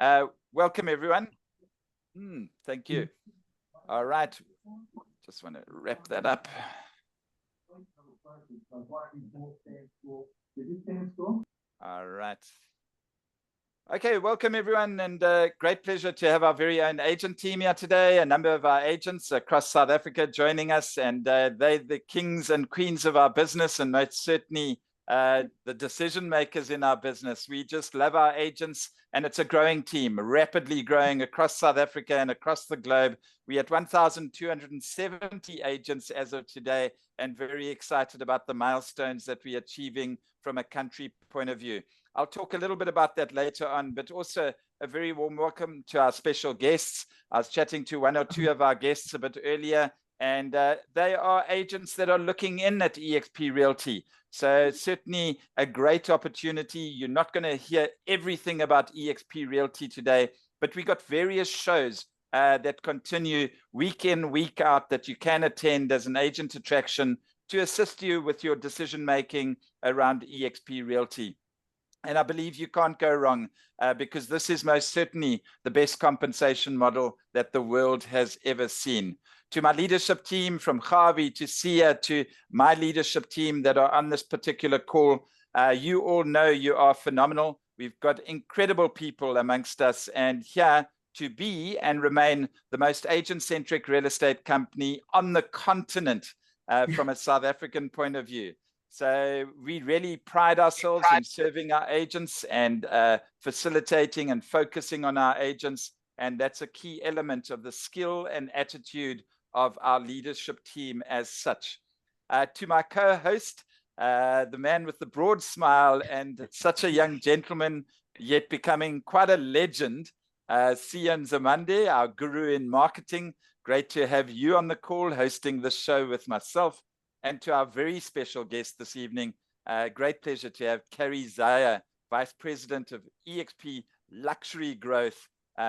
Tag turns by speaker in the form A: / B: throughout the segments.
A: Welcome, everyone. Thank you. All right. Just want to wrap that up. All right. Okay, welcome everyone, and great pleasure to have our very own agent team here today. A number of our agents across South Africa joining us, and they're the kings and queens of our business, and most certainly the decision makers in our business. We just love our agents, and it's a growing team, rapidly growing across South Africa and across the globe. We're at 1,270 agents as of today, and very excited about the milestones that we're achieving from a country point of view. I'll talk a little bit about that later on, but also a very warm welcome to our special guests. I was chatting to one or two of our guests a bit earlier, and they are agents that are looking in at eXp Realty. So certainly a great opportunity. You're not going to hear everything about eXp Realty today, but we got various shows that continue week in, week out that you can attend as an agent attraction to assist you with your decision making around eXp Realty. And I believe you can't go wrong because this is most certainly the best compensation model that the world has ever seen. To my leadership team, from Javi to Sia to my leadership team that are on this particular call, you all know you are phenomenal. We've got incredible people amongst us, and here to be and remain the most agent-centric real estate company on the continent from a South African point of view. So we really pride ourselves in serving our agents and facilitating and focusing on our agents. And that's a key element of the skill and attitude of our leadership team as such. To my co-host, the man with the broad smile and such a young gentleman, yet becoming quite a legend, Ndzimande, our guru in marketing. Great to have you on the call hosting this show with myself. And to our very special guest this evening, great pleasure to have Carrie Zeier, Vice President of eXp Luxury Growth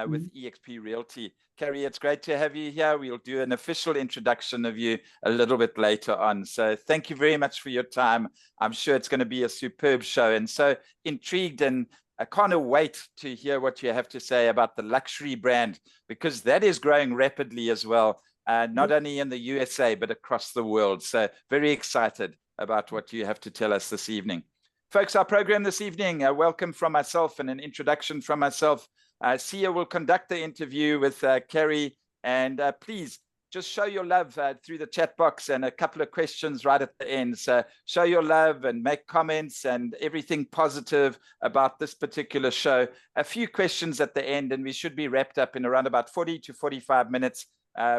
A: with eXp Realty. Carrie, it's great to have you here. We'll do an official introduction of you a little bit later on. So thank you very much for your time. I'm sure it's going to be a superb show, and so intrigued, and I can't wait to hear what you have to say about the luxury brand, because that is growing rapidly as well. Not only in the USA, but across the world. So very excited about what you have to tell us this evening. Folks, our program this evening, a welcome from myself and an introduction from myself. Sia will conduct the interview with Carrie, and please just show your love through the chat box, and a couple of questions right at the end. So show your love and make comments and everything positive about this particular show. A few questions at the end, and we should be wrapped up in around about 40 to 45 minutes.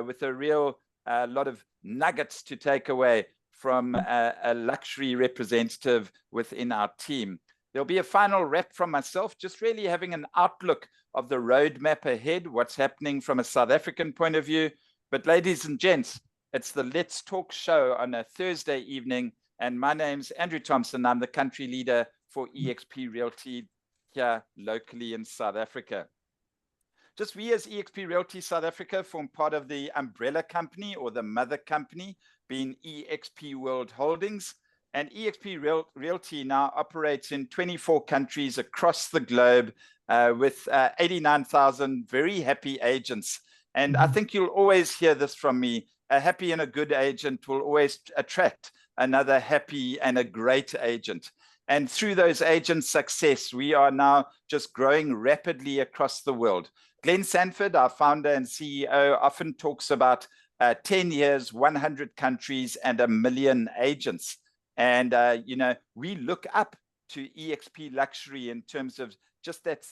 A: With a real lot of nuggets to take away from a luxury representative within our team. There'll be a final wrap from myself, just really having an outlook of the roadmap ahead, what's happening from a South African point of view. But ladies and gents, it's the Let's Talk show on a Thursday evening, and my name's Andrew Thompson. I'm the country leader for eXp Realty here locally in South Africa. Just we as eXp Realty South Africa form part of the umbrella company, or the mother company, being eXp World Holdings. And eXp Realty now operates in 24 countries across the globe with 89,000 very happy agents. And I think you'll always hear this from me. A happy and a good agent will always attract another happy and a great agent. And through those agents' success, we are now just growing rapidly across the world. Glenn Sanford, our founder and CEO, often talks about 10 years, 100 countries, and 1 million agents. And, you know, we look up to eXp Luxury in terms of just that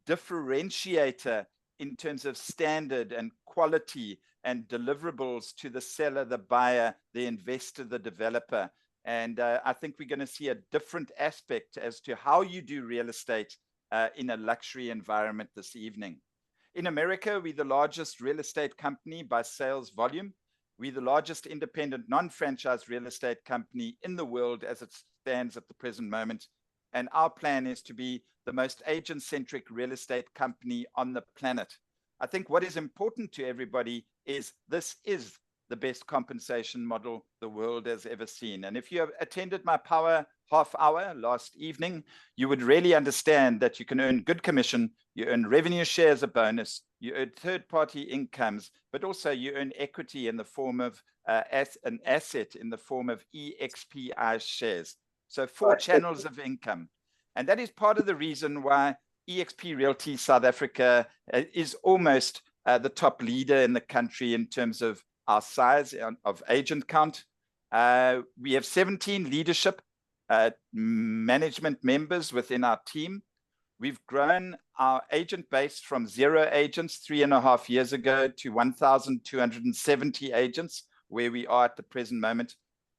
A: differentiator in terms of standard and quality and deliverables to the seller, the buyer, the investor, the developer. And I think we're going to see a different aspect as to how you do real estate in a luxury environment this evening. In America, we're the largest real estate company by sales volume. We're the largest independent non-franchise real estate company in the world as it stands at the present moment. And our plan is to be the most agent-centric real estate company on the planet. I think what is important to everybody is this is the best compensation model the world has ever seen. And if you have attended my Power half hour last evening, you would really understand that you can earn good commission, you earn revenue share as a bonus, you earn third-party incomes, but also you earn equity in the form of an asset in the form of eXp shares. So 4 channels of income. And that is part of the reason why eXp Realty South Africa is almost the top leader in the country in terms of our size of agent count. We have 17 leadership management members within our team. We've grown our agent base from 0 agents 3.5 years ago to 1,270 agents, where we are at the present moment.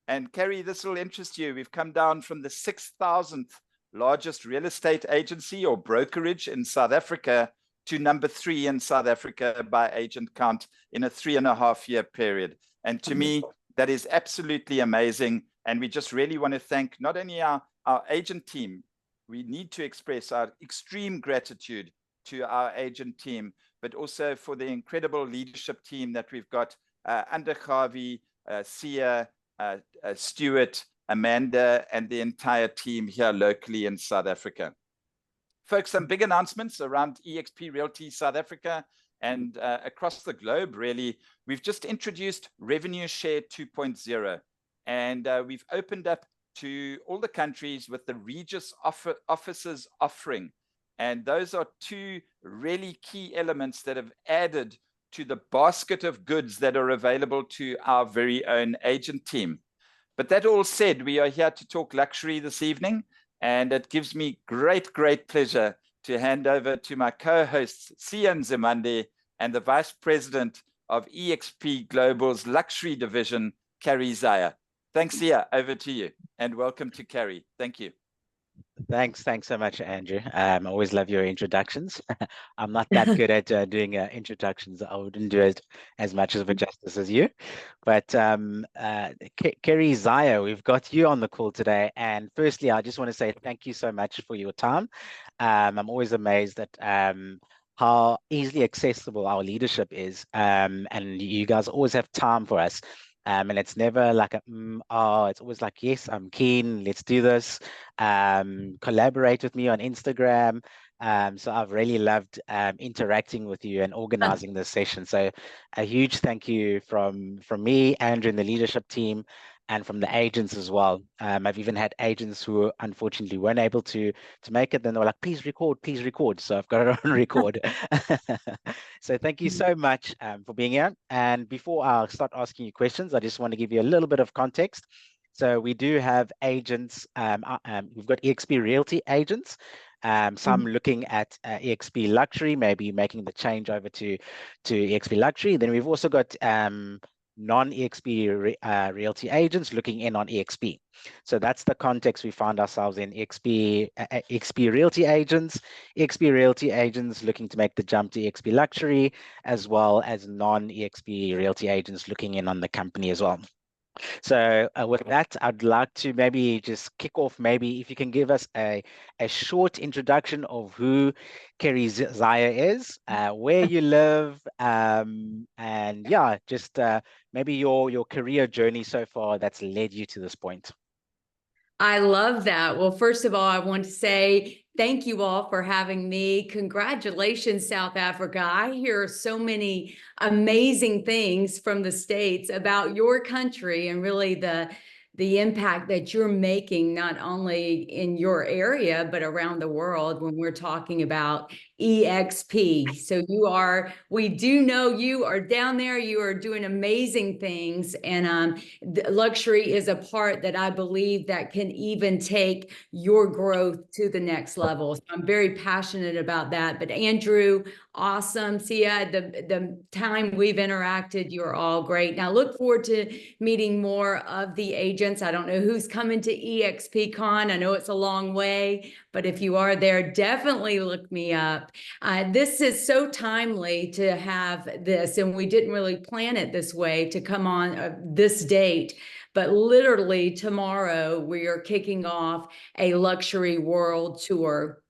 A: And Carrie, this will interest you. We've come down from the 6,000th largest real estate agency or brokerage in South Africa to number 3 in South Africa by agent count in a 3.5-year period. And to me, that is absolutely amazing. And we just really want to thank not only our agent team, we need to express our extreme gratitude to our agent team, but also for the incredible leadership team that we've got under Javi, Sia, Stuart, Amanda, and the entire team here locally in South Africa. Folks, some big announcements around eXp Realty South Africa and across the globe, really. We've just introduced Revenue Share 2.0, and we've opened up to all the countries with the Regis offices offering. And those are 2 really key elements that have added to the basket of goods that are available to our very own agent team. But that all said, we are here to talk luxury this evening, and it gives me great pleasure to hand over to my co-hosts, Sia Ndzimande, and the Vice President of eXp Global's luxury division, Carrie Zeier. Thanks, Sia. Over to you, and welcome to Carrie. Thank you.
B: Thanks so much, Andrew. I always love your introductions. I'm not that good at doing introductions. I wouldn't do it as much of a justice as you. But Carrie Zeier, we've got you on the call today. And firstly, I just want to say thank you so much for your time. I'm always amazed at how easily accessible our leadership is. And you guys always have time for us. And it's never like it's always like, yes, I'm keen, let's do this. Collaborate with me on Instagram. So I've really loved interacting with you and organizing this session. So a huge thank you from me, Andrew, and the leadership team, and from the agents as well. I've even had agents who unfortunately weren't able to make it. Then they were like, please record. So I've got it on record. So thank you so much for being here. And before I start asking you questions, I just want to give you a little bit of context. So we do have agents. We've got eXp Realty agents. Some looking at eXp Luxury, maybe making the change over to eXp Luxury. Then we've also got non-eXp Realty agents looking in on eXp. So that's the context we find ourselves in. eXp Realty agents, eXp Realty agents looking to make the jump to eXp Luxury, as well as non-eXp Realty agents looking in on the company as well. So with that, I'd like to maybe just kick off, maybe if you can give us a short introduction of who Carrie Zeier is, where you live, and yeah, just maybe your career journey so far that's led you to this point.
C: I love that. Well, first of all, I want to say thank you all for having me. Congratulations, South Africa. I hear so many amazing things from the States about your country and really the impact that you're making, not only in your area, but around the world when we're talking about eXp. So we do know you are down there, you are doing amazing things. And luxury is a part that I believe that can even take your growth to the next level. So I'm very passionate about that. But Andrew, awesome. Sia, the time we've interacted, you're all great. Now look forward to meeting more of the agents. I don't know who's coming to eXpCon. I know it's a long way, but if you are there, definitely look me up. This is so timely to have this, and we didn't really plan it this way to come on this date. But literally tomorrow, we are kicking off a luxury world tour.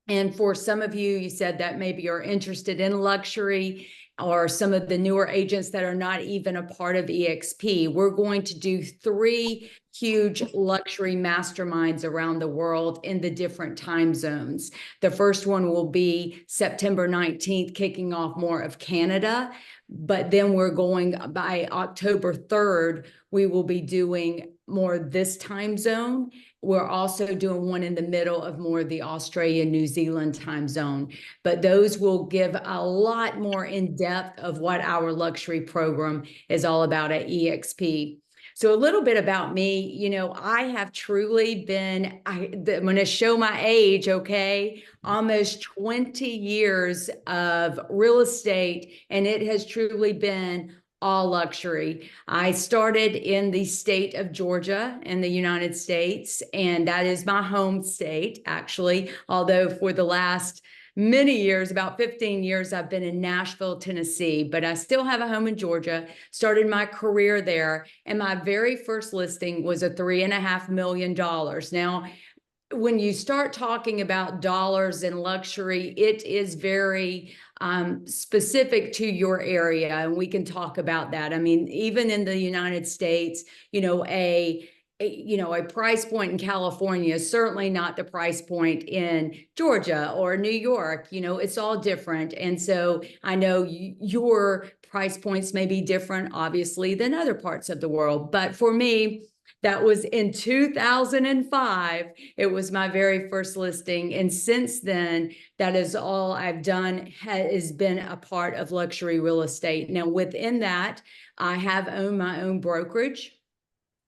C: And for some of you, you said that maybe you're interested in luxury. or some of the newer agents that are not even a part of eXp. We're going to do 3 huge luxury masterminds around the world in the different time zones. The first one will be September 19th, kicking off more of Canada. But then we're going by October 3rd, we will be doing more this time zone. We're also doing one in the middle of more of the Australia, New Zealand time zone. But those will give a lot more in depth of what our luxury program is all about at eXp. So a little bit about me, you know, I have truly been, I'm going to show my age, okay, almost 20 years of real estate, and it has truly been all luxury. I started in the state of Georgia in the United States, and that is my home state, actually, although for the last many years, about 15 years, I've been in Nashville, Tennessee, but I still have a home in Georgia, started my career there. And my very first listing was a $3.5 million. Now, when you start talking about dollars and luxury, it is very specific to your area. And we can talk about that. I mean, even in the United States, you know, a price point in California is certainly not the price point in Georgia or New York. You know, it's all different. And so I know your price points may be different, obviously, than other parts of the world. But for me, that was in 2005. It was my very first listing. And since then, that is all I've done, has been a part of luxury real estate. Now, within that, I have owned my own brokerage.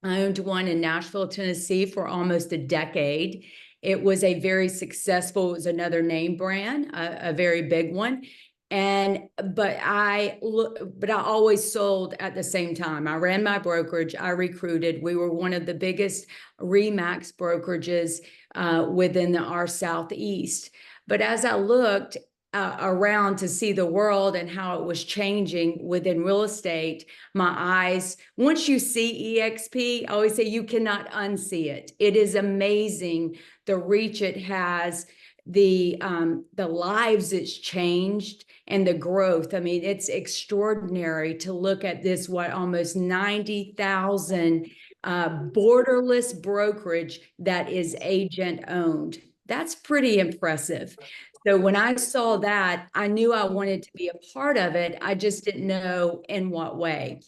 C: I owned one in Nashville, Tennessee for almost a decade. It was a very successful, it was another name brand, a very big one. But I always sold at the same time. I ran my brokerage, I recruited. We were one of the biggest RE/MAX brokerages within our Southeast. But as I looked around to see the world and how it was changing within real estate, my eyes, once you see eXp, I always say you cannot unsee it. It is amazing the reach it has, the lives it's changed, and the growth. I mean, it's extraordinary to look at this, almost 90,000 borderless brokerage that is agent owned. That's pretty impressive. So when I saw that, I knew I wanted to be a part of it. I just didn't know in what way.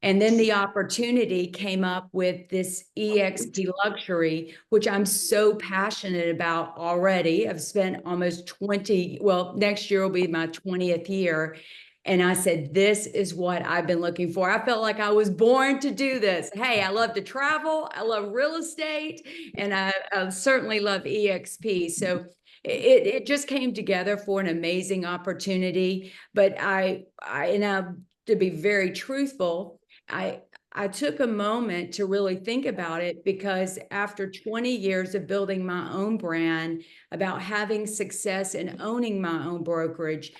C: And then the opportunity came up with this eXp Luxury, which I'm so passionate about already. I've spent almost 20, well, next year will be my 20th year. And I said, this is what I've been looking for. I felt like I was born to do this. Hey, I love to travel. I love real estate. And I certainly love eXp. So it just came together for an amazing opportunity. But to be very truthful, I took a moment to really think about it, because after 20 years of building my own brand, about having success and owning my own brokerage,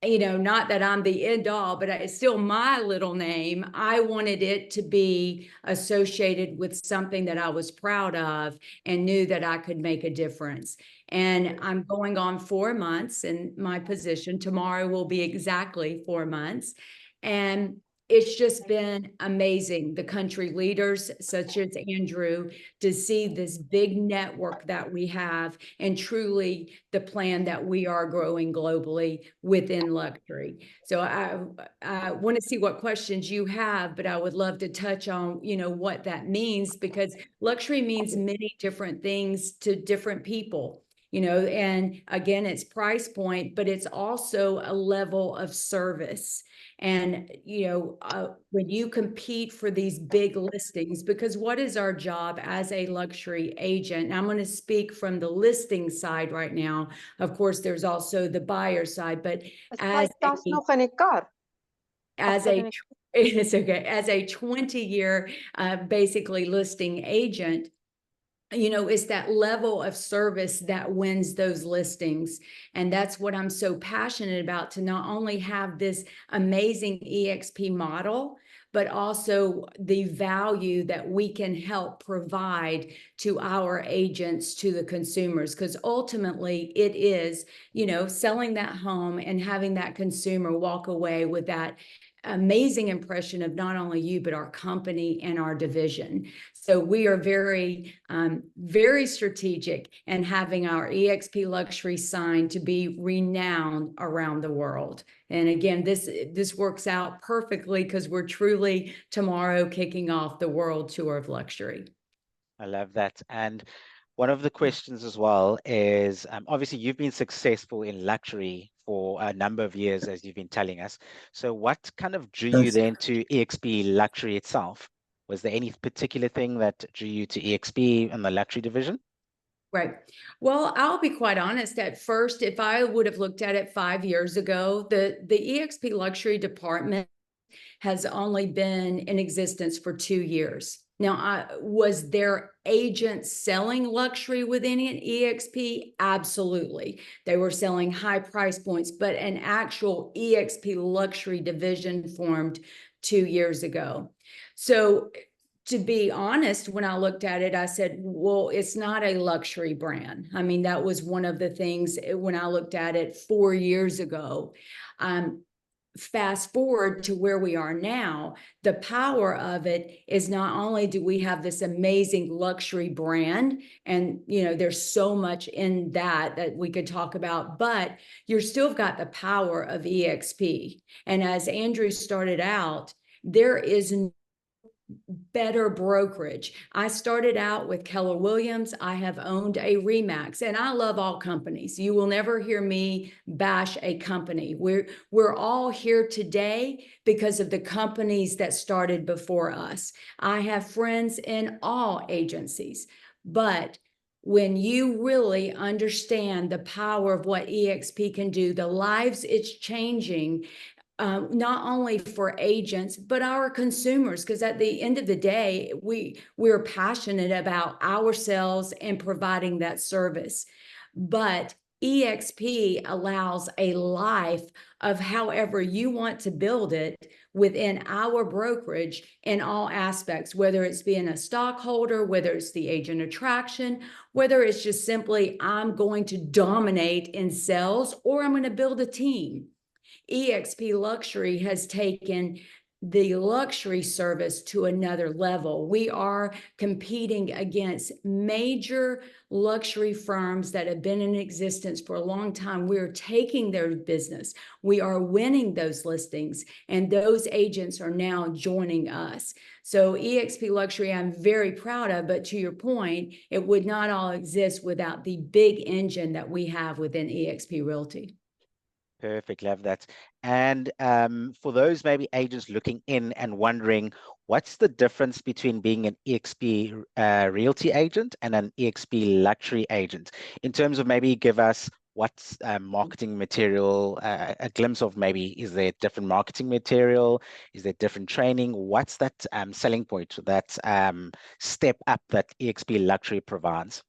C: you know, not that I'm the end all, but it's still my little name. I wanted it to be associated with something that I was proud of and knew that I could make a difference. And I'm going on 4 months in my position. Tomorrow will be exactly 4 months. And it's just been amazing, the country leaders such as Andrew, to see this big network that we have, and truly the plan that we are growing globally within luxury. So I want to see what questions you have, but I would love to touch on, you know, what that means, because luxury means many different things to different people. You know, and again, it's price point, but it's also a level of service. And, you know, when you compete for these big listings, because what is our job as a luxury agent? And I'm going to speak from the listing side right now. Of course, there's also the buyer side, but as it's okay, as a 20-year basically listing agent, you know, it's that level of service that wins those listings. And that's what I'm so passionate about, to not only have this amazing eXp model, but also the value that we can help provide to our agents, to the consumers, because ultimately it is, you know, selling that home and having that consumer walk away with that amazing impression of not only you, but our company and our division. So we are very, very strategic in having our eXp Luxury sign to be renowned around the world. And again, this works out perfectly because we're truly tomorrow kicking off the World Tour of Luxury.
B: I love that. And one of the questions as well is, obviously you've been successful in luxury for a number of years, as you've been telling us. So what kind of drew you then to eXp Luxury itself? Was there any particular thing that drew you to eXp and the luxury division?
C: Right. Well, I'll be quite honest. At first, if I would have looked at it 5 years ago, the eXp Luxury department has only been in existence for 2 years. Now, was there agents selling luxury within an eXp? Absolutely. They were selling high price points, but an actual eXp Luxury division formed 2 years ago. So to be honest, when I looked at it, I said, well, it's not a luxury brand. I mean, that was one of the things when I looked at it 4 years ago. Fast forward to where we are now, the power of it is not only do we have this amazing luxury brand, and you know there's so much in that we could talk about, but you're still got the power of eXp. And as Andrew started out, there is better brokerage. I started out with Keller Williams. I have owned a Remax, and I love all companies. You will never hear me bash a company. We're all here today because of the companies that started before us. I have friends in all agencies, but when you really understand the power of what eXp can do, the lives it's changing, not only for agents, but our consumers, because at the end of the day, we're passionate about ourselves and providing that service. But eXp allows a life of however you want to build it within our brokerage in all aspects, whether it's being a stockholder, whether it's the agent attraction, whether it's just simply I'm going to dominate in sales or I'm going to build a team. eXp Luxury has taken the luxury service to another level. We are competing against major luxury firms that have been in existence for a long time. We're taking their business. We are winning those listings, and those agents are now joining us. So eXp Luxury, I'm very proud of, but to your point, it would not all exist without the big engine that we have within eXp Realty.
B: Perfect, love that. And for those maybe agents looking in and wondering, what's the difference between being an eXp Realty agent and an eXp Luxury agent? In terms of maybe give us what's marketing material, a glimpse of maybe, is there different marketing material? Is there different training? What's that selling point, that step up that eXp Luxury provides?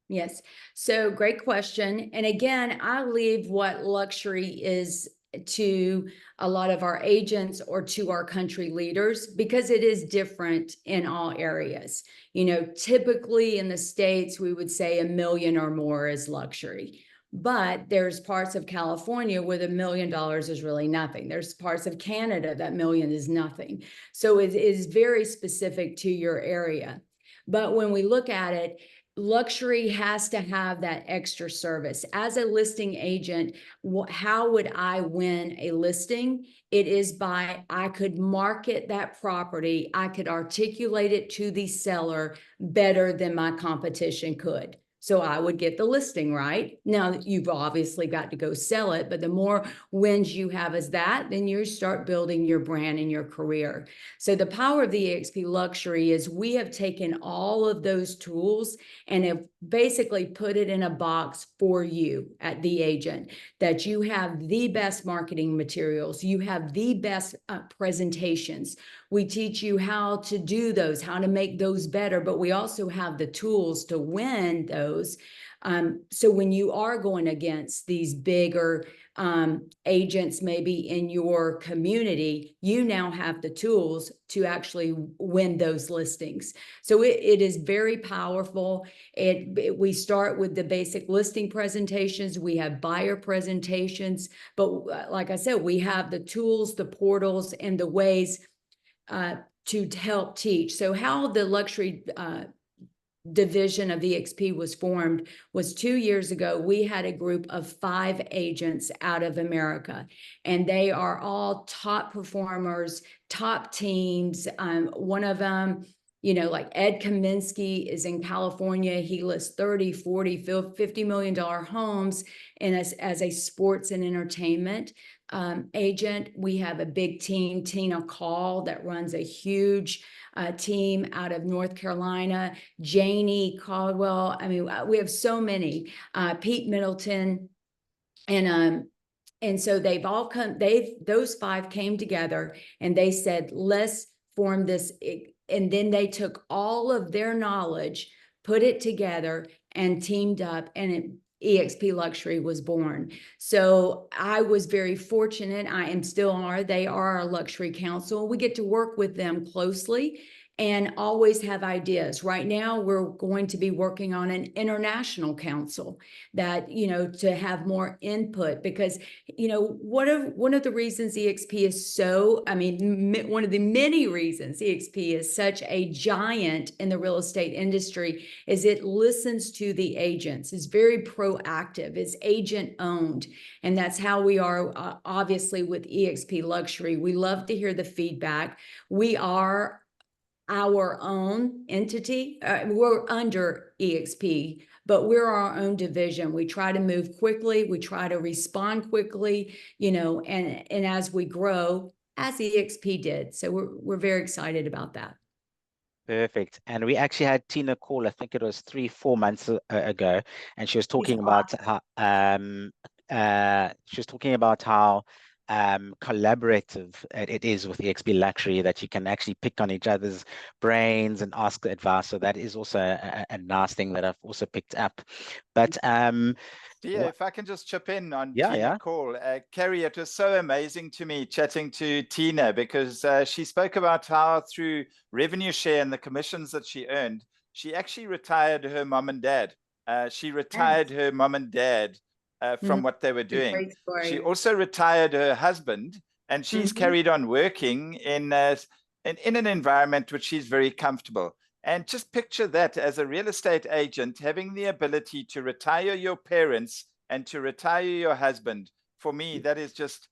C: Yes. So great question. And again, I leave what luxury is to a lot of our agents or to our country leaders, because it is different in all areas. You know, typically in the States, we would say $1 million or more is luxury. But there's parts of California where the $1 million is really nothing. There's parts of Canada that $1 million is nothing. So it is very specific to your area. But when we look at it, luxury has to have that extra service. As a listing agent, how would I win a listing? It is by, I could market that property, I could articulate it to the seller better than my competition could. So I would get the listing, right? Now, you've obviously got to go sell it, but the more wins you have as that, then you start building your brand and your career. So the power of the eXp Luxury is we have taken all of those tools and have basically put it in a box for you at the agent, that you have the best marketing materials, you have the best presentations. We teach you how to do those, how to make those better, but we also have the tools to win those. So when you are going against these bigger agents maybe in your community, you now have the tools to actually win those listings. So it is very powerful. We start with the basic listing presentations. We have buyer presentations, but like I said, we have the tools, the portals, and the ways to help teach. So how the luxury division of eXp was formed was 2 years ago. We had a group of 5 agents out of America, and they are all top performers, top teams. One of them, like Ed Kaminsky, is in California. He lists 30, 40, $50 million homes and as a sports and entertainment agent. We have a big team, Tina Call, that runs a huge team out of North Carolina, Janie Caldwell. I mean, we have so many, Pete Middleton, and so they've all come, those 5 came together and they said, let's form this. And then they took all of their knowledge, put it together and teamed up, and eXp Luxury was born. So I was very fortunate. I am still are. They are our luxury council. We get to work with them closely and always have ideas. Right now, we're going to be working on an international council that, to have more input, because, one of the reasons eXp is so, one of the many reasons eXp is such a giant in the real estate industry is it listens to the agents, is very proactive, is agent owned. And that's how we are, obviously, with eXp Luxury. We love to hear the feedback. We are our own entity. We're under eXp, but we're our own division. We try to move quickly. We try to respond quickly, and as we grow, as eXp did. So we're very excited about that.
B: Perfect. And we actually had Tina call, I think it was 3-4 months ago, and she was talking about how collaborative it is with eXp Luxury, that you can actually pick on each other's brains and ask advice. So that is also a nice thing that I've also picked up. But
A: yeah, if I can just chip in on
B: Tina
A: call, Carrie, it was so amazing to me chatting to Tina, because she spoke about how through revenue share and the commissions that she earned, she actually retired her mom and dad. She retired her mom and dad from what they were doing. She also retired her husband, and she's carried on working in an environment which she's very comfortable. And just picture that as a real estate agent, having the ability to retire your parents and to retire your husband. For me, that is just,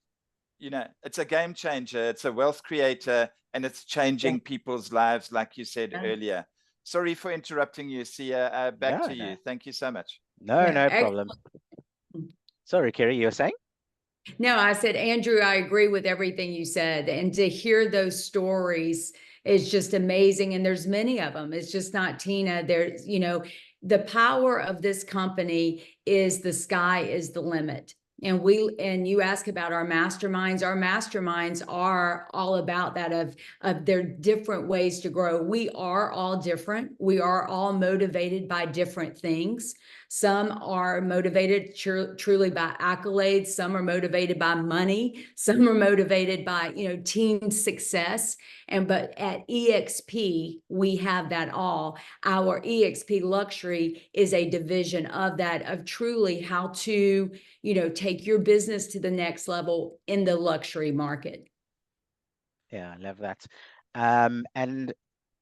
A: it's a game changer. It's a wealth creator, and it's changing people's lives, like you said earlier. Sorry for interrupting you, Sia. Back to you. Thank you so much.
B: No problem. Sorry, Carrie, you were saying?
C: No, I said, Andrew, I agree with everything you said. And to hear those stories is just amazing. And there's many of them. It's just not Tina. There's, the power of this company is the sky is the limit. And you ask about our masterminds. Our masterminds are all about that of their different ways to grow. We are all different. We are all motivated by different things. Some are motivated truly by accolades. Some are motivated by money. Some are motivated by, team success. But at eXp, we have that all. Our eXp Luxury is a division of that, of truly how to, take your business to the next level in the luxury market.
B: Yeah, I love that. And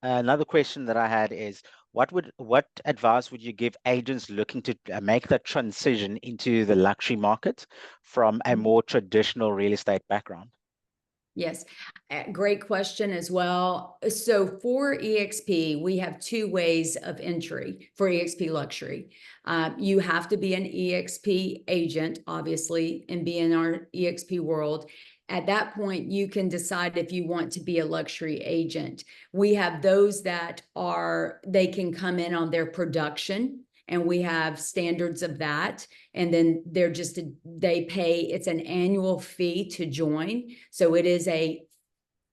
B: another question that I had is, what advice would you give agents looking to make that transition into the luxury market from a more traditional real estate background?
C: Yes, great question as well. So for eXp, we have 2 ways of entry for eXp Luxury. You have to be an eXp agent, obviously, and be in our eXp world. At that point, you can decide if you want to be a luxury agent. We have those that they can come in on their production, and we have standards of that. And then they pay, it's an annual fee to join. So it is a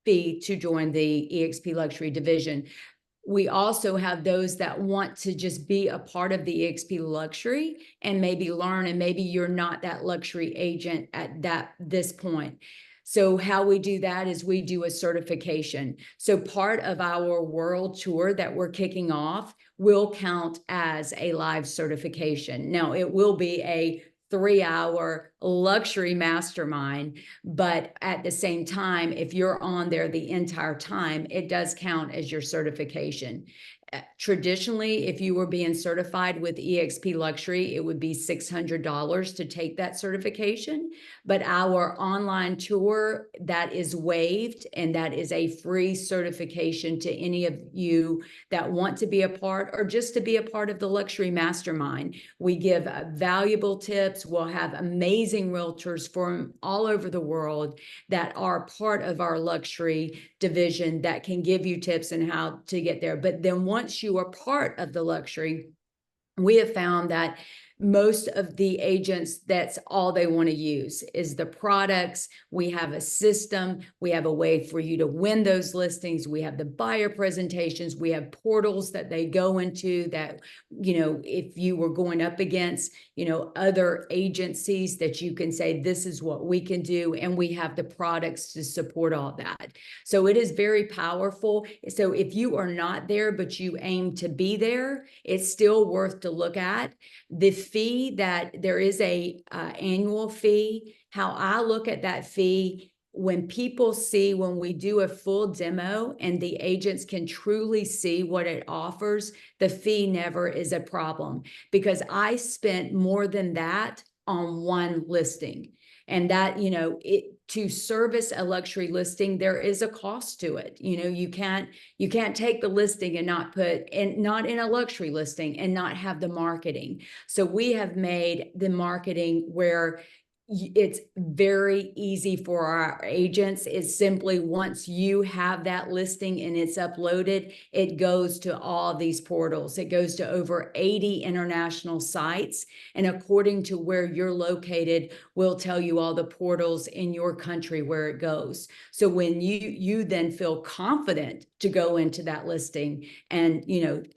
C: fee to join the eXp Luxury division. We also have those that want to just be a part of the eXp luxury and maybe learn, and maybe you're not that luxury agent at this point. So how we do that is we do a certification. So part of our world tour that we're kicking off will count as a live certification. Now, it will be a 3-hour luxury mastermind, but at the same time, if you're on there the entire time, it does count as your certification. Traditionally, if you were being certified with eXp Luxury, it would be $600 to take that certification. But our online tour, that is waived, and that is a free certification to any of you that want to be a part, or just to be a part of the luxury mastermind. We give valuable tips. We'll have amazing realtors from all over the world that are part of our luxury division that can give you tips on how to get there. But then once you are part of the luxury, we have found that most of the agents, that's all they want to use is the products. We have a system. We have a way for you to win those listings. We have the buyer presentations. We have portals that they go into that, if you were going up against, other agencies, that you can say, this is what we can do. And we have the products to support all that. So it is very powerful. So if you are not there, but you aim to be there, it's still worth to look at. The fee, that there is a annual fee. How I look at that fee, when people see, when we do a full demo and the agents can truly see what it offers, the fee never is a problem, because I spent more than that on one listing. And that, to service a luxury listing, there is a cost to it. You can't take the listing and not in a luxury listing and not have the marketing. So we have made the marketing where it's very easy for our agents. It's simply, once you have that listing and it's uploaded, it goes to all these portals. It goes to over 80 international sites. And according to where you're located, we'll tell you all the portals in your country where it goes. So when you then feel confident to go into that listing and,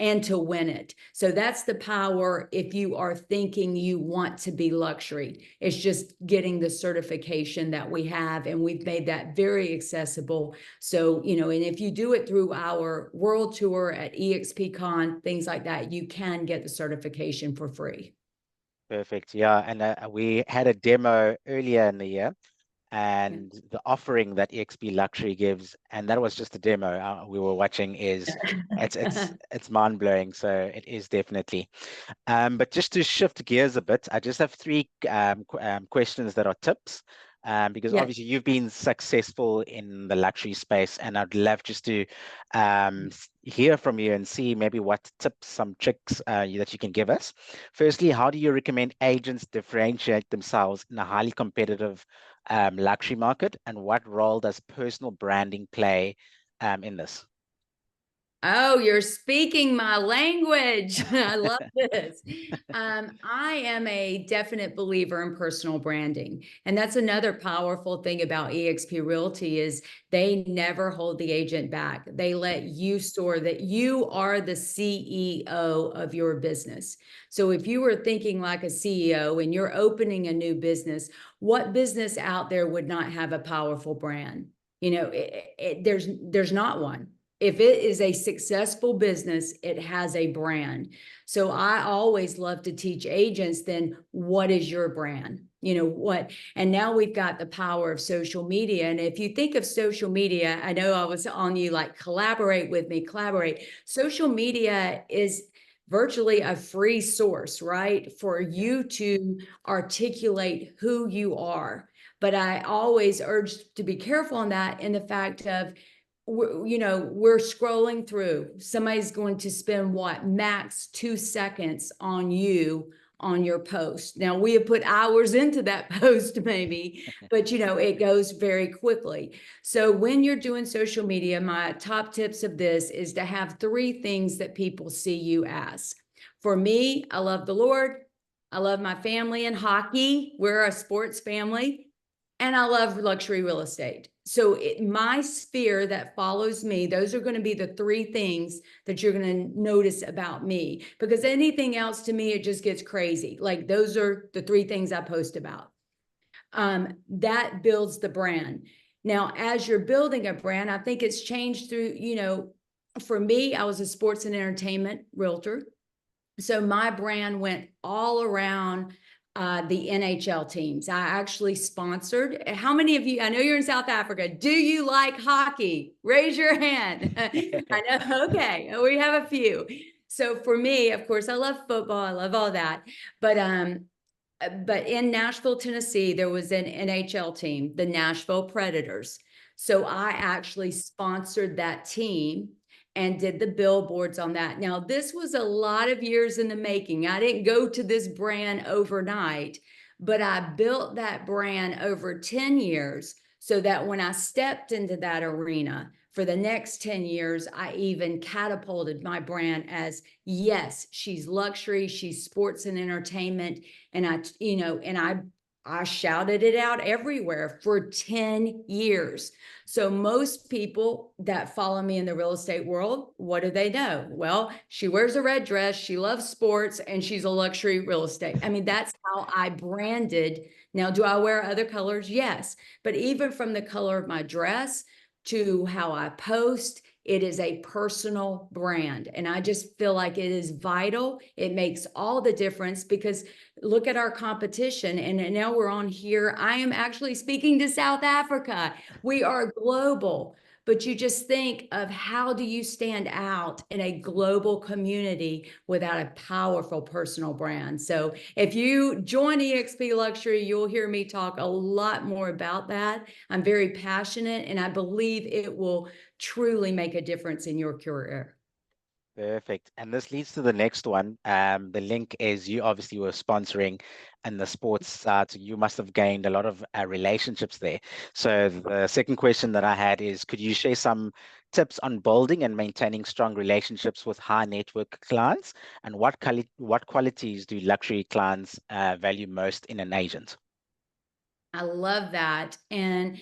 C: and to win it. So that's the power if you are thinking you want to be luxury. It's just getting the certification that we have, and we've made that very accessible. So, and if you do it through our world tour at eXpCon, things like that, you can get the certification for free.
B: Perfect. Yeah. And we had a demo earlier in the year, and the offering that eXp Luxury gives, and that was just a demo we were watching, it's mind-blowing. So it is definitely. But just to shift gears a bit, I just have three questions that are tips, because obviously you've been successful in the luxury space, and I'd love just to hear from you and see maybe what tips, some tricks that you can give us. Firstly, how do you recommend agents differentiate themselves in a highly competitive luxury market, and what role does personal branding play in this?
C: Oh, you're speaking my language. I love this. I am a definite believer in personal branding. And that's another powerful thing about eXp Realty, is they never hold the agent back. They let you soar, that you are the CEO of your business. So if you were thinking like a CEO and you're opening a new business, what business out there would not have a powerful brand? There's not one. If it is a successful business, it has a brand. So I always love to teach agents, then what is your brand? And now we've got the power of social media. And if you think of social media, I know I was on you like, collaborate with me, collaborate. Social media is virtually a free source, right? For you to articulate who you are. But I always urge to be careful on that, in the fact of, we're scrolling through. Somebody's going to spend max 2 seconds on you on your post. Now, we have put hours into that post maybe, but it goes very quickly. So when you're doing social media, my top tips of this is to have 3 things that people see you as. For me, I love the Lord. I love my family and hockey. We're a sports family. and I love luxury real estate. So my sphere that follows me, those are going to be the three things that you're going to notice about me, because anything else to me, it just gets crazy. Like those are the three things I post about. That builds the brand. Now, as you're building a brand, I think it's changed through, for me, I was a sports and entertainment realtor. So my brand went all around the NHL teams. I actually sponsored. How many of you, I know you're in South Africa, do you like hockey? Raise your hand. I know, okay, we have a few. So for me, of course, I love football, I love all that. But in Nashville, Tennessee, there was an NHL team, the Nashville Predators. So I actually sponsored that team and did the billboards on that. Now, this was a lot of years in the making. I didn't go to this brand overnight, but I built that brand over 10 years so that when I stepped into that arena for the next 10 years, I even catapulted my brand as, yes, she's luxury, she's sports and entertainment. And I shouted it out everywhere for 10 years. So most people that follow me in the real estate world, what do they know? Well, she wears a red dress, she loves sports, and she's a luxury real estate. I mean, that's how I branded. Now, do I wear other colors? Yes. But even from the color of my dress to how I post, it is a personal brand. And I just feel like it is vital. It makes all the difference, because look at our competition. And now we're on here. I am actually speaking to South Africa. We are global. But you just think of, how do you stand out in a global community without a powerful personal brand? So if you join eXp Luxury, you'll hear me talk a lot more about that. I'm very passionate, and I believe it will truly make a difference in your career.
B: Perfect. And this leads to the next one. The link is, you obviously were sponsoring in the sports side, so you must have gained a lot of relationships there. So the second question that I had is, could you share some tips on building and maintaining strong relationships with high network clients? And what qualities do luxury clients value most in an agent?
C: I love that. And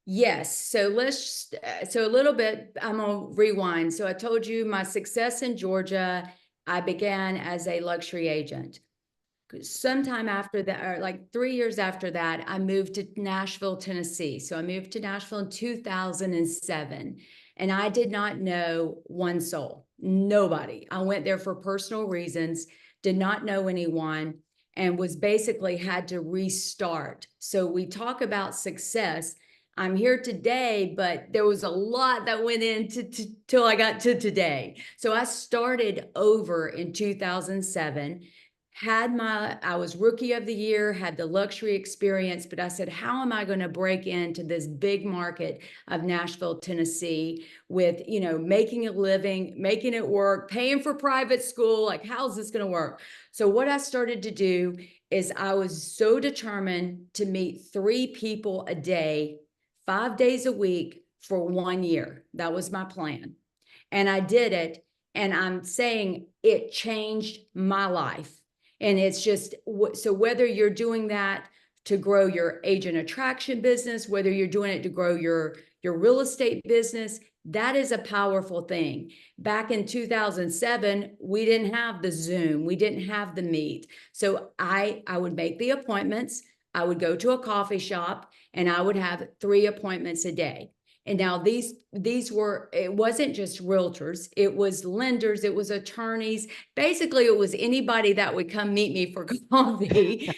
C: yes, so so a little bit, I'm gonna rewind. So I told you my success in Georgia, I began as a luxury agent. Sometime after that, or like 3 years after that, I moved to Nashville, Tennessee. So I moved to Nashville in 2007, and I did not know one soul, nobody. I went there for personal reasons, did not know anyone, and was basically had to restart. So we talk about success. I'm here today, but there was a lot that went into till I got to today. So I started over in 2007. I was rookie of the year, had the luxury experience, but I said, how am I going to break into this big market of Nashville, Tennessee with, making a living, making it work, paying for private school? Like, how's this going to work? So what I started to do is I was so determined to meet 3 people a day, 5 days a week for 1 year. That was my plan. And I did it. And I'm saying it changed my life. And it's just, so whether you're doing that to grow your agent attraction business, whether you're doing it to grow your real estate business, that is a powerful thing. Back in 2007, we didn't have the Zoom, we didn't have the Meet. So I would make the appointments, I would go to a coffee shop, and I would have 3 appointments a day. And now these were, it wasn't just realtors, it was lenders, it was attorneys. Basically, it was anybody that would come meet me for coffee.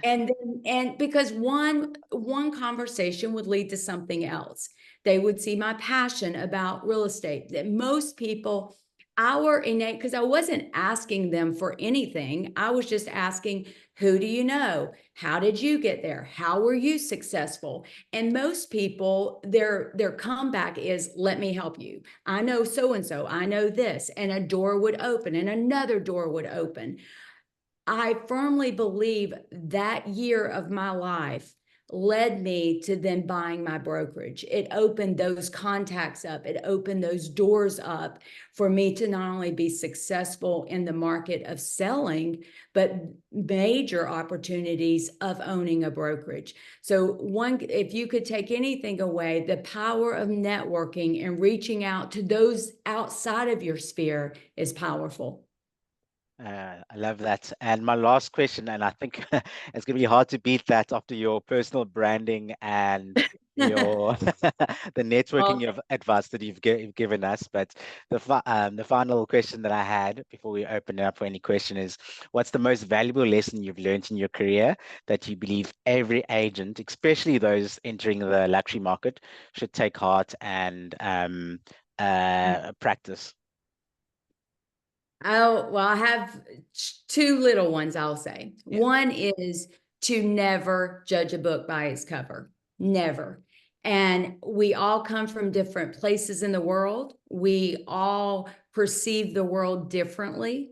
C: And because one conversation would lead to something else. They would see my passion about real estate. That most people, our innate, because I wasn't asking them for anything. I was just asking, who do you know? How did you get there? How were you successful? And most people, their comeback is, let me help you. I know so-and-so, I know this, and a door would open and another door would open. I firmly believe that year of my life led me to then buying my brokerage. It opened those contacts up. It opened those doors up for me to not only be successful in the market of selling, but major opportunities of owning a brokerage. So if you could take anything away, the power of networking and reaching out to those outside of your sphere is powerful.
B: I love that. And my last question, and I think it's going to be hard to beat that after your personal branding and your the networking of advice that you've given us. But the final question that I had before we open it up for any question is, what's the most valuable lesson you've learned in your career that you believe every agent, especially those entering the luxury market, should take heart and practice?
C: Oh, well, I have two little ones, I'll say.
B: Yeah.
C: One is to never judge a book by its cover. Never. And we all come from different places in the world. We all perceive the world differently.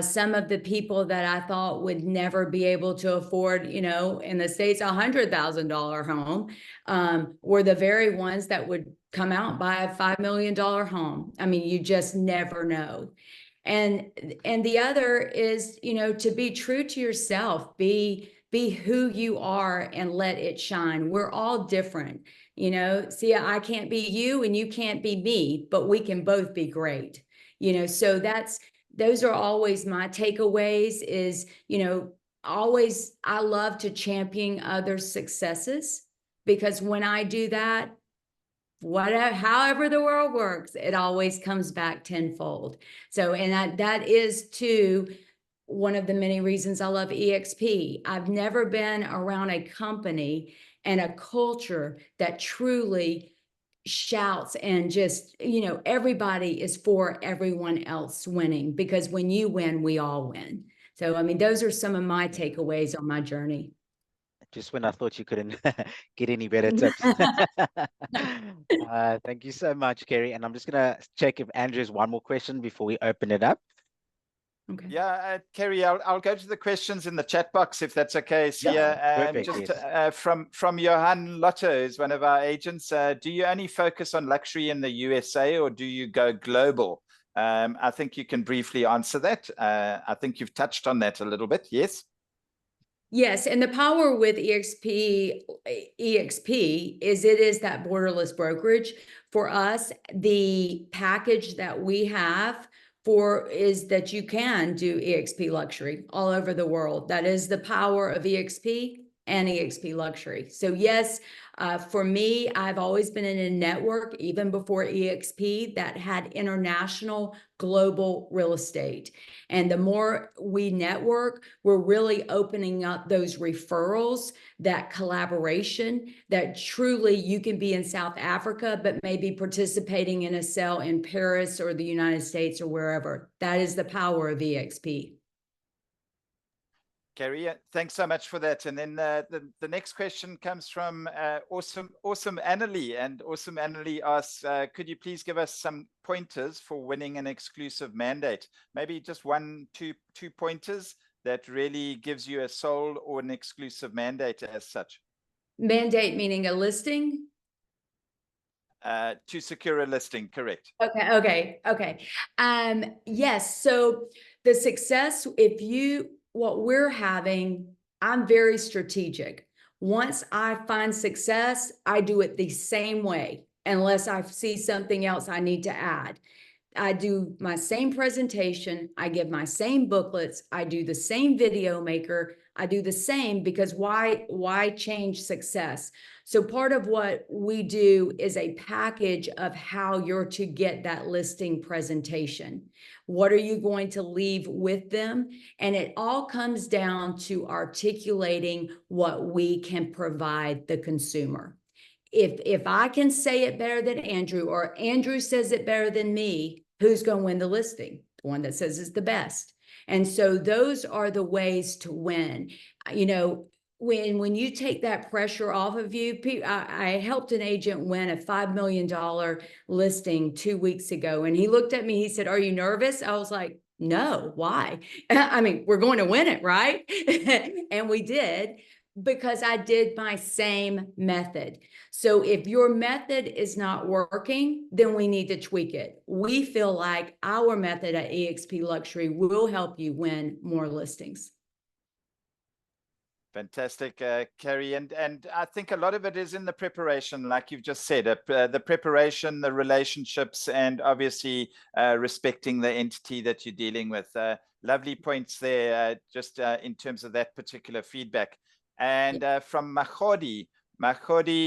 C: Some of the people that I thought would never be able to afford, you know, in the States, $100,000 home, were the very ones that would come out and buy a $5 million home. I mean, you just never know. And the other is, you know, to be true to yourself, be who you are and let it shine. We're all different, you know. See, I can't be you and you can't be me, but we can both be great, you know. So those are always my takeaways is, you know, always I love to champion others' successes, because when I do that, whatever, however the world works, it always comes back tenfold. So, and that is too one of the many reasons I love eXp. I've never been around a company and a culture that truly shouts and just, you know, everybody is for everyone else winning, because when you win, we all win. So, I mean, those are some of my takeaways on my journey.
B: Just when I thought you couldn't get any better tips. Thank you so much, Carrie. And I'm just going to check if Andrew has one more question before we open it up.
C: Okay.
A: Yeah, Carrie, I'll go to the questions in the chat box if that's okay. So,
B: Perfect,
A: just
B: yes.
A: from Johan Lotto, who's one of our agents. Do you only focus on luxury in the USA, or do you go global? I think you can briefly answer that. I think you've touched on that a little bit. Yes.
C: Yes, and the power with eXp is it is that borderless brokerage. For us, the package that we have for is that you can do eXp luxury all over the world. That is the power of eXp and eXp luxury. So yes, for me, I've always been in a network, even before eXp, that had international global real estate. And the more we network, we're really opening up those referrals, that collaboration, that truly you can be in South Africa, but maybe participating in a sale in Paris or the United States or wherever. That is the power of eXp.
A: Carrie, thanks so much for that. And then the next question comes from awesome Annalie. And awesome Annalie asks, could you please give us some pointers for winning an exclusive mandate? Maybe just two pointers that really gives you a sole or an exclusive mandate as such.
C: Mandate meaning a listing?
A: To secure a listing, correct.
C: Okay. Yes, so the success, what we're having, I'm very strategic. Once I find success, I do it the same way, unless I see something else I need to add. I do my same presentation, I give my same booklets, I do the same video maker, I do the same, because why change success? So part of what we do is a package of how you're to get that listing presentation. What are you going to leave with them? And it all comes down to articulating what we can provide the consumer. If I can say it better than Andrew, or Andrew says it better than me, who's going to win the listing? The one that says it's the best. And so those are the ways to win. You know, when you take that pressure off of you, I helped an agent win a $5 million listing 2 weeks ago. And he looked at me, he said, "Are you nervous?" I was like, "No, why?" I mean, we're going to win it, right? And we did. Because I did my same method. So if your method is not working, then we need to tweak it. We feel like our method at eXp Luxury will help you win more listings.
A: Fantastic, Carrie. And I think a lot of it is in the preparation, like you've just said, the preparation, the relationships, and obviously respecting the entity that you're dealing with. Lovely points there, just in terms of that particular feedback. And from Mahodi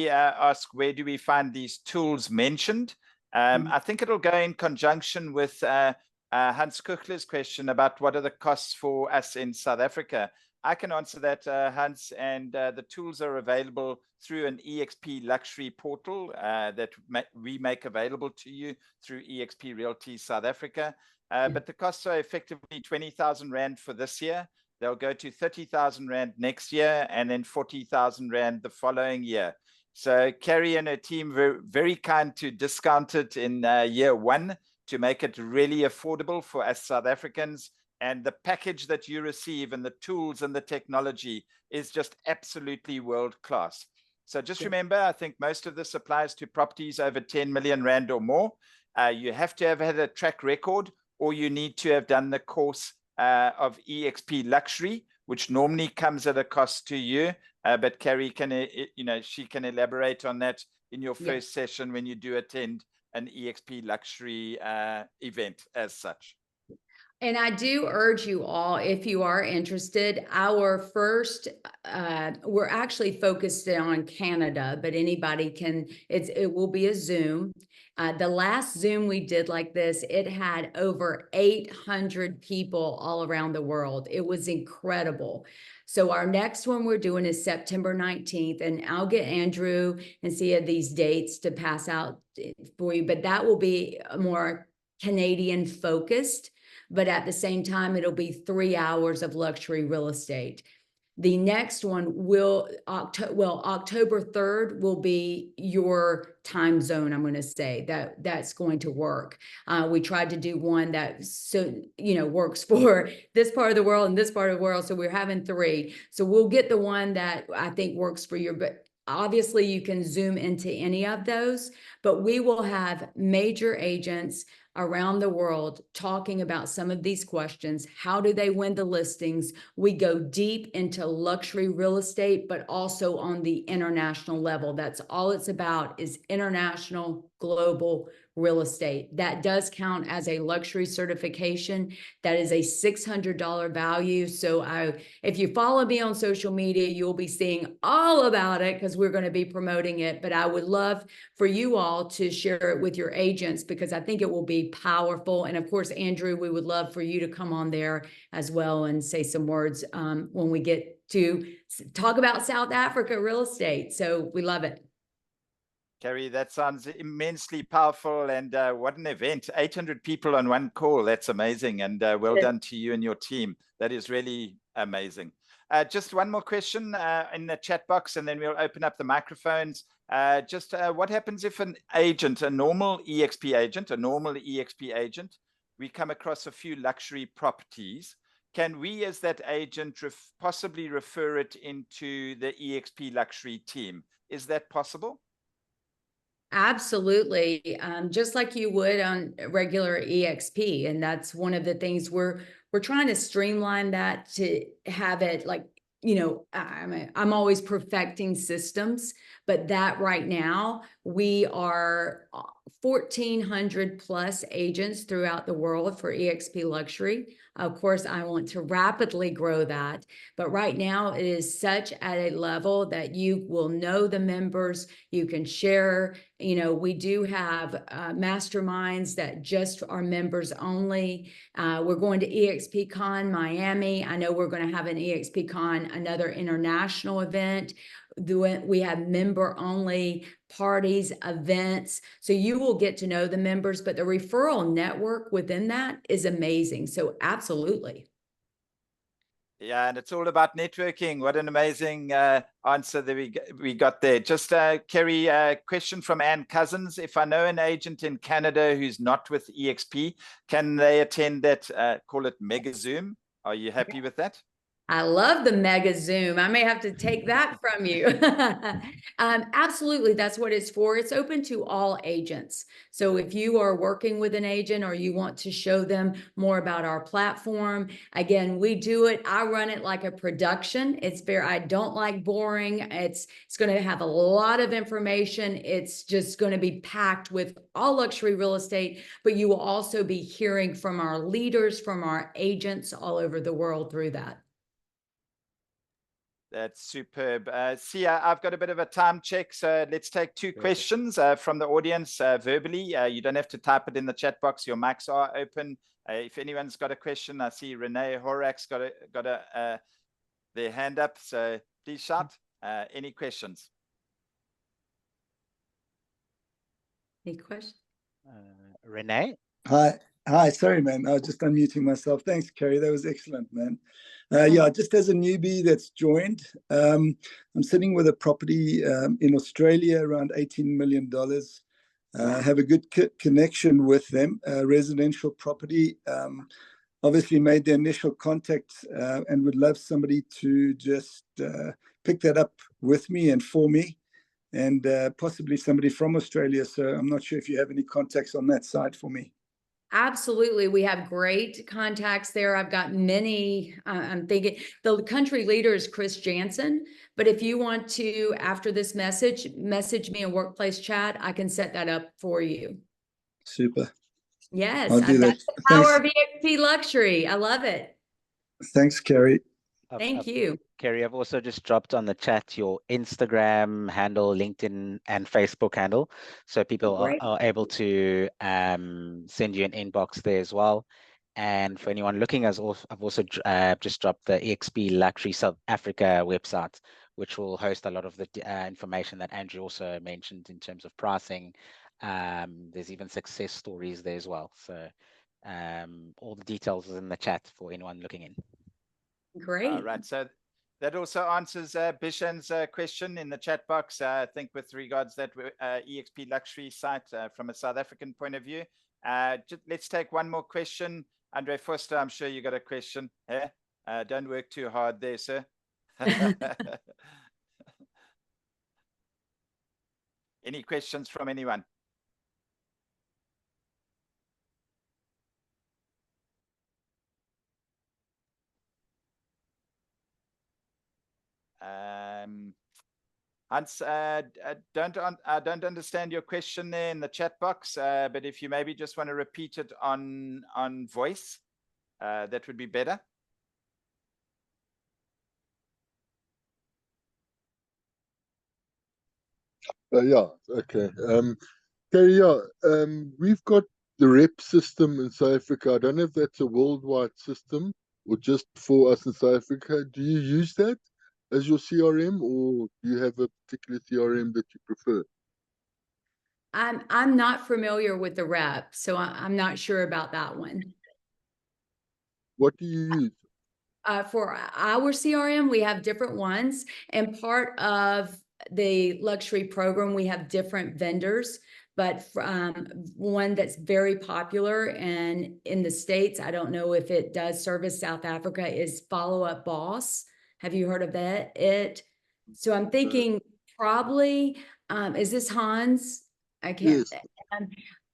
A: asks, where do we find these tools mentioned? I think it'll go in conjunction with Hans Kuchler's question about what are the costs for us in South Africa. I can answer that, Hans, and the tools are available through an eXp Luxury portal that we make available to you through eXp Realty South Africa. But the costs are effectively 20,000 Rand for this year. They'll go to 30,000 Rand next year, and then 40,000 Rand the following year. So Carrie and her team were very kind to discount it in year one to make it really affordable for us South Africans. And the package that you receive and the tools and the technology is just absolutely world class. So just remember, I think most of this applies to properties over 10 million Rand or more. You have to have had a track record, or you need to have done the course of eXp Luxury, which normally comes at a cost to you. But Carrie can, she can elaborate on that in your first session when you do attend an eXp Luxury event as such.
C: And I do urge you all, if you are interested, our first, we're actually focused on Canada, but anybody can, it will be a Zoom. The last Zoom we did like this, it had over 800 people all around the world. It was incredible. So our next one we're doing is September 19th, and I'll get Andrew and see these dates to pass out for you, but that will be more Canadian focused. But at the same time, it'll be 3 hours of luxury real estate. The next one will, October 3rd will be your time zone, I'm going to say, that's going to work. We tried to do one that works for this part of the world and this part of the world, so we're having 3. So we'll get the one that I think works for you, but obviously you can Zoom into any of those, but we will have major agents around the world talking about some of these questions. How do they win the listings? We go deep into luxury real estate, but also on the international level. That's all it's about, is international, global real estate. That does count as a luxury certification. That is a $600 value. So if you follow me on social media, you'll be seeing all about it because we're going to be promoting it. But I would love for you all to share it with your agents, because I think it will be powerful. And of course, Andrew, we would love for you to come on there as well and say some words when we get to talk about South Africa real estate. So we love it.
A: Carrie, that sounds immensely powerful, and what an event. 800 people on one call. That's amazing, and well done to you and your team. That is really amazing. Just one more question in the chat box, and then we'll open up the microphones. What happens if an agent, a normal eXp agent, we come across a few luxury properties? Can we, as that agent, possibly refer it into the eXp Luxury team? Is that possible?
C: Absolutely. Just like you would on regular eXp. And that's one of the things we're trying to streamline that to have it like, I'm always perfecting systems, but that right now we are 1,400 plus agents throughout the world for eXp Luxury. Of course, I want to rapidly grow that, but right now it is such at a level that you will know the members, you can share. We do have masterminds that just are members only. We're going to eXp Con Miami. I know we're going to have an eXp Con, another international event. We have member only parties, events. So you will get to know the members, but the referral network within that is amazing. So absolutely.
A: Yeah, and it's all about networking. What an amazing answer that we got there. Just Carrie, a question from Ann Cousins. If I know an agent in Canada who's not with eXp, can they attend that, call it Mega Zoom? Are you happy with that?
C: I love the mega Zoom. I may have to take that from you. Absolutely, that's what it's for. It's open to all agents. So if you are working with an agent or you want to show them more about our platform, again, we do it. I run it like a production. I don't like boring. It's going to have a lot of information. It's just going to be packed with all luxury real estate, but you will also be hearing from our leaders, from our agents all over the world through that.
A: That's superb. Sia, I've got a bit of a time check, so let's take two questions from the audience verbally. You don't have to type it in the chat box. Your mics are open. If anyone's got a question, I see Renee Horak's got their hand up, so please shout. Any questions?
C: Any questions?
B: Renee?
D: Hi, sorry, man. I was just unmuting myself. Thanks, Carrie. That was excellent, man. Yeah, just as a newbie that's joined, I'm sitting with a property in Australia, around $18 million. I have a good connection with them, residential property. Obviously made the initial contact and would love somebody to just pick that up with me and for me, and possibly somebody from Australia. So I'm not sure if you have any contacts on that side for me.
C: Absolutely. We have great contacts there. I've got many. I'm thinking the country leader is Chris Jansen. But if you want to, after this message me in workplace chat, I can set that up for you.
D: Super.
C: Yes.
D: I'll do that.
C: That's the power of eXp Luxury. I love it.
D: Thanks, Carrie.
C: Thank you.
B: Carrie, I've also just dropped on the chat your Instagram handle, LinkedIn, and Facebook handle. So people are able to send you an inbox there as well. And for anyone looking, I've also just dropped the eXp Luxury South Africa website, which will host a lot of the information that Andrew also mentioned in terms of pricing. There's even success stories there as well. So all the details is in the chat for anyone looking in.
C: Great.
A: All right. So that also answers Bishan's question in the chat box. I think with regards that eXp Luxury site from a South African point of view. Let's take one more question. Andre Foster, I'm sure you got a question. Don't work too hard there, sir. Any questions from anyone? Hans, I don't understand your question there in the chat box, but if you maybe just want to repeat it on voice, that would be better.
E: Yeah, okay. Carrie, we've got the rep system in South Africa. I don't know if that's a worldwide system or just for us in South Africa. Do you use that as your CRM, or do you have a particular CRM that you prefer?
C: I'm not familiar with the rep, so I'm not sure about that one.
E: What do you use?
C: For our CRM, we have different ones, and part of the luxury program, we have different vendors, but one that's very popular and in the States, I don't know if it does service South Africa, is Follow Up Boss. Have you heard of that? So I'm thinking probably, is this Hans? I can't.
E: Yes.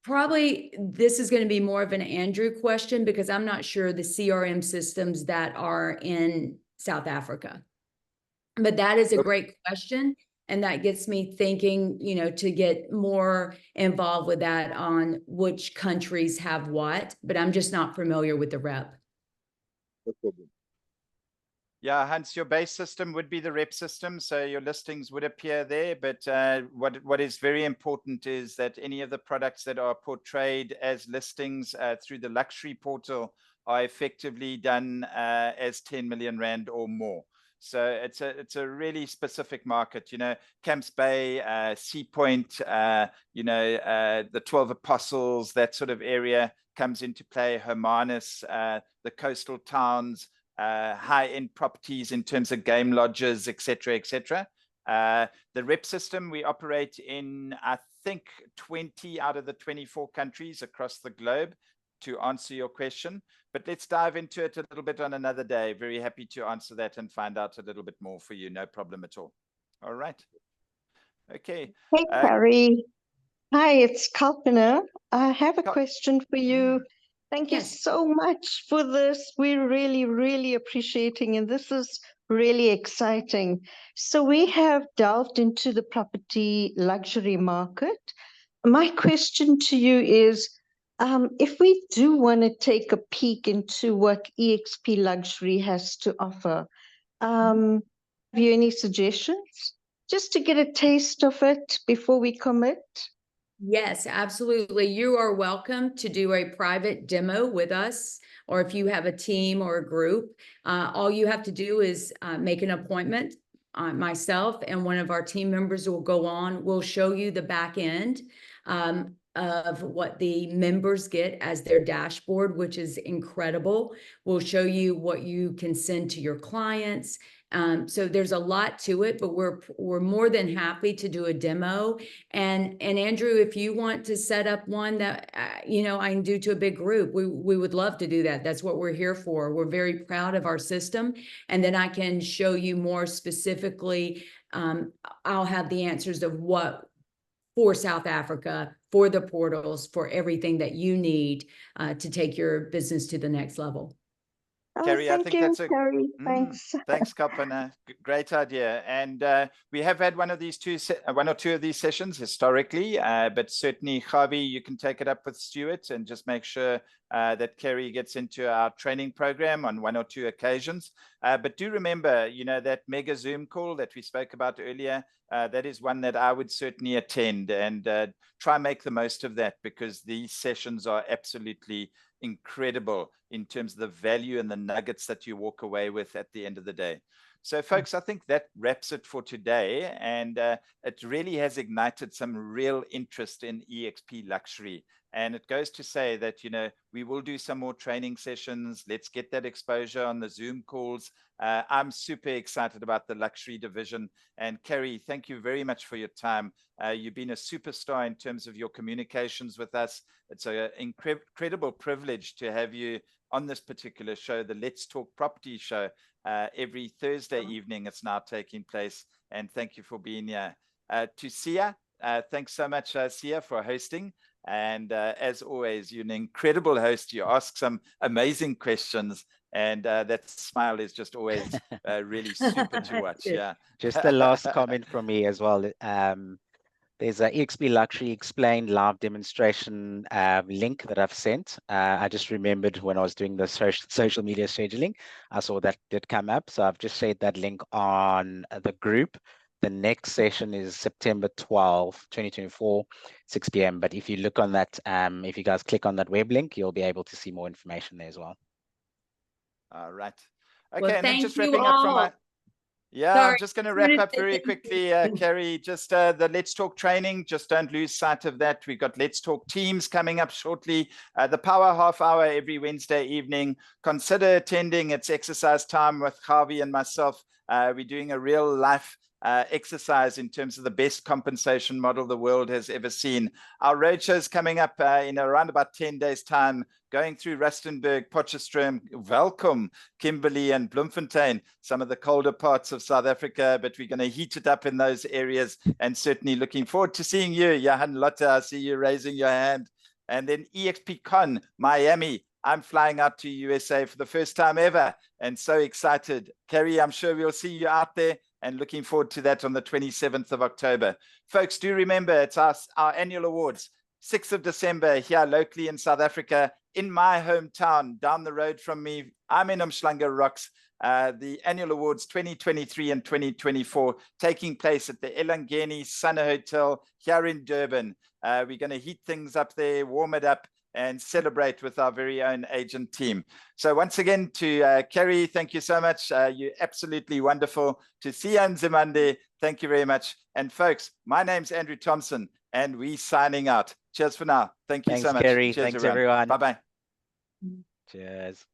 C: Probably this is going to be more of an Andrew question because I'm not sure the CRM systems that are in South Africa. But that is a great question. And that gets me thinking, to get more involved with that on which countries have what, but I'm just not familiar with the rep.
E: No problem.
A: Yeah, Hans, your base system would be the rep system, so your listings would appear there. But what is very important is that any of the products that are portrayed as listings through the luxury portal are effectively done as 10 million Rand or more. So it's a really specific market, Camps Bay, Sea Point, the 12 Apostles, that sort of area comes into play, Hermanus, the coastal towns, high-end properties in terms of game lodges, etc., etc. The rep system, we operate in, I think, 20 out of the 24 countries across the globe. to answer your question, but let's dive into it a little bit on another day. Very happy to answer that and find out a little bit more for you. No problem at all. All right. Okay.
F: Hey, Carrie. Hi, it's Kalpana. I have a question for you. Thank you so much for this. We're really, really appreciating, and this is really exciting. So we have delved into the property luxury market. My question to you is, if we do want to take a peek into what eXp Luxury has to offer, have you any suggestions? Just to get a taste of it before we commit?
C: Yes, absolutely. You are welcome to do a private demo with us, or if you have a team or a group, all you have to do is make an appointment. Myself and one of our team members will go on. We'll show you the back end of what the members get as their dashboard, which is incredible. We'll show you what you can send to your clients. So there's a lot to it, but we're more than happy to do a demo. And Andrew, if you want to set up one that I can do to a big group, we would love to do that. That's what we're here for. We're very proud of our system, and then I can show you more specifically. I'll have the answers of what for South Africa, for the portals, for everything that you need to take your business to the next level.
A: Carrie, I think that's a
F: Carrie. Thanks.
A: Thanks, Kalpana. Great idea. And we have had one or two of these sessions historically, but certainly, Javi, you can take it up with Stuart and just make sure that Carrie gets into our training program on one or two occasions. But do remember, that mega Zoom call that we spoke about earlier, that is one that I would certainly attend, and try and make the most of that, because these sessions are absolutely incredible in terms of the value and the nuggets that you walk away with at the end of the day. So folks, I think that wraps it for today, and it really has ignited some real interest in eXp Luxury. And it goes to say that, we will do some more training sessions. Let's get that exposure on the Zoom calls. I'm super excited about the luxury division. And Carrie, thank you very much for your time. You've been a superstar in terms of your communications with us. It's an incredible privilege to have you on this particular show, the Let's Talk Property show. Every Thursday evening, it's now taking place. And thank you for being here. To Sia, thanks so much, Sia, for hosting. And as always, you're an incredible host. You ask some amazing questions, and that smile is just always really super to watch. Yeah.
B: Just the last comment from me as well. There's a eXp Luxury Explained live demonstration link that I've sent. I just remembered when I was doing the social media scheduling, I saw that did come up. So I've just shared that link on the group. The next session is September 12, 2024, 6 p.m. But if you look on that, if you guys click on that web link, you'll be able to see more information there as well.
A: All right. Okay,
C: Well,
A: and then just
C: thank you
A: wrapping up from
C: all.
A: I'm just going to wrap up very quickly, Carrie. Just the Let's Talk training, just don't lose sight of that. We've got Let's Talk Teams coming up shortly. The Power Half Hour every Wednesday evening. Consider attending. It's exercise time with Javi and myself. We're doing a real life exercise in terms of the best compensation model the world has ever seen. Our roadshow is coming up in around about 10 days' time, going through Rustenburg, Potchefstroom, Welkom, Kimberley and Bloemfontein, some of the colder parts of South Africa, but we're going to heat it up in those areas, and certainly looking forward to seeing you. Johan Lotte, I see you raising your hand. And then eXp Con, Miami. I'm flying out to USA for the first time ever, and so excited. Carrie, I'm sure we'll see you out there, and looking forward to that on the 27th of October. Folks, do remember, it's our annual awards, 6th of December here locally in South Africa, in my hometown, down the road from me. I'm in Umhlanga Rocks. The annual awards 2023 and 2024 taking place at the Elangeni Sana Hotel here in Durban. We're going to heat things up there, warm it up, and celebrate with our very own agent team. So once again, to Carrie, thank you so much. You're absolutely wonderful. To Ndzimande, thank you very much. And folks, my name's Andrew Thompson, and we're signing out. Cheers for now. Thank you so much.
B: Carrie.
A: Cheers,
B: Thanks, everyone.
A: Bye-bye.
B: Cheers.